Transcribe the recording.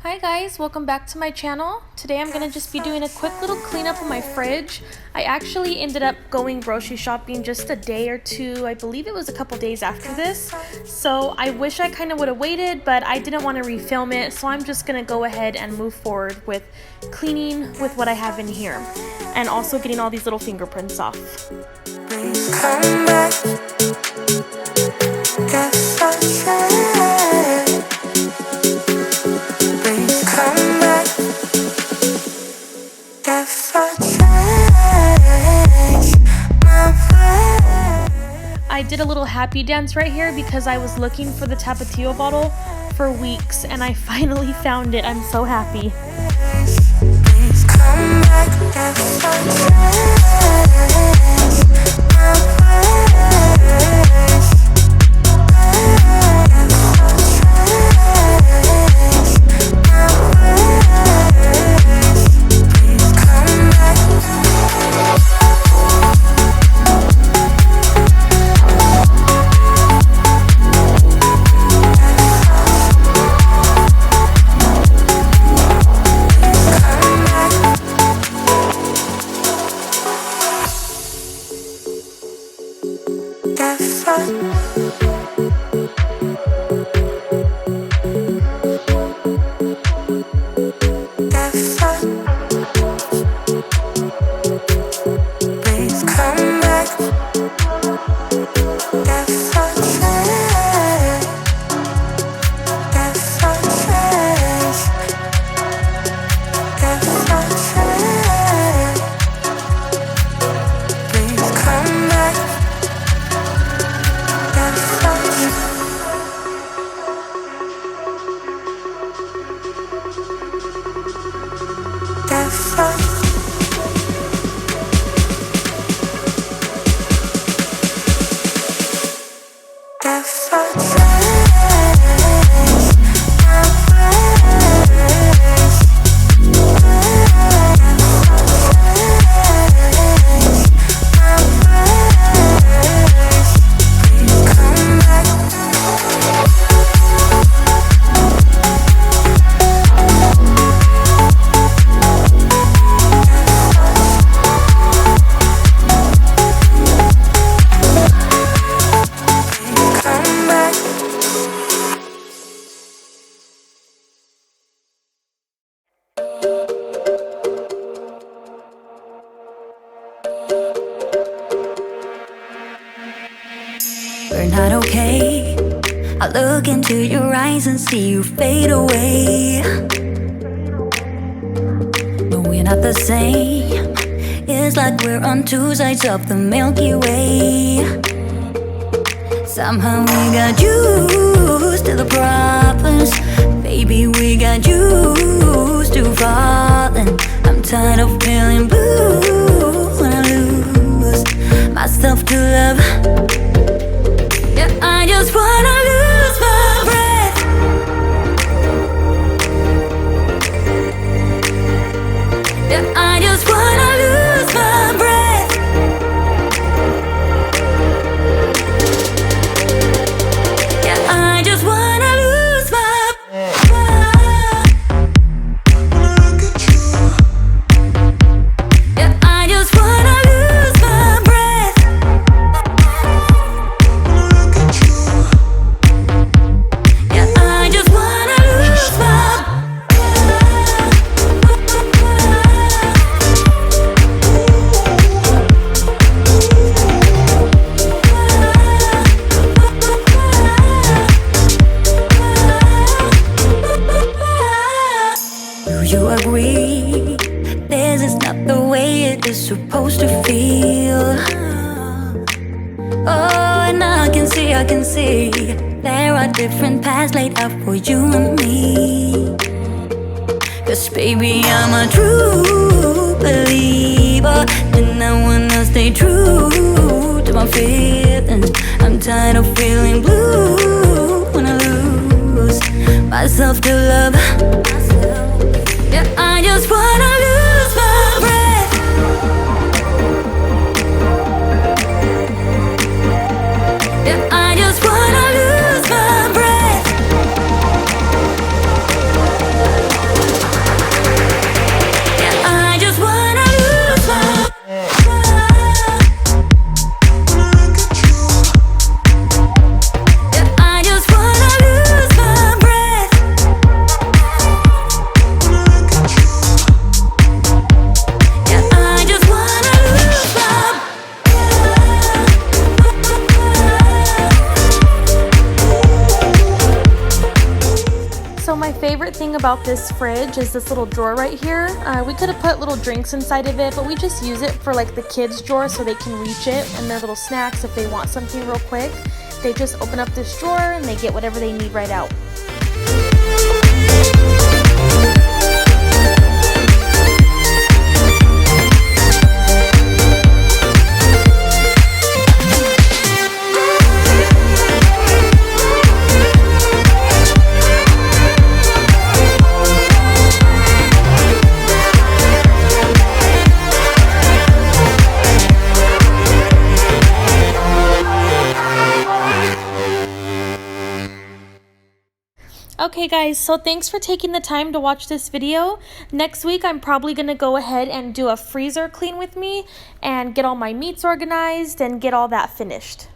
Hi guys, welcome back to my channel. Today I'm gonna just be doing a quick little cleanup of my fridge. I actually ended up going grocery shopping just a day or two, I believe it was a couple days after this. So I wish I kind of would have waited, but I didn't want to refilm it, so I'm just gonna go ahead and move forward with cleaning with what I have in here. And also getting all these little fingerprints off. Please come back. Guess I tried. Please come back. Guess I changed my way. I did a little happy dance right here because I was looking for the Tapatio bottle for weeks and I finally found it. I'm so happy. Please come back. Guess I changed my ways. We're not okay. I look into your eyes and see you fade away. But we're not the same. It's like we're on two sides of the Milky Way. Somehow we got used to the problems. Baby, we got used to falling. I'm tired of feeling blue when I lose myself to love. Yeah, I just wanna lose my breath. Yeah, I just wanna lose my breath. Yeah, I just wanna lose my breath. Yeah, I just wanna lose my breath. Yeah, I just wanna lose my Do you agree? This is not the way it is supposed to feel. Oh, and I can see there are different paths laid out for you and me. Cause baby, I'm a true believer, and I wanna stay true to my feelings. I'm tired of feeling blue when I lose myself to love. Yeah, I just wanna lose my breath. Yeah, I just wanna lose my breath. favorite thing about this fridge is this little drawer right here. We could have put little drinks inside of it, but we just use it for like the kids' drawer so they can reach it and their little snacks if they want something real quick. They just open up this drawer and they get whatever they need right out. Okay guys, so thanks for taking the time to watch this video. Next week I'm probably going to go ahead and do a freezer clean with me and get all my meats organized and get all that finished.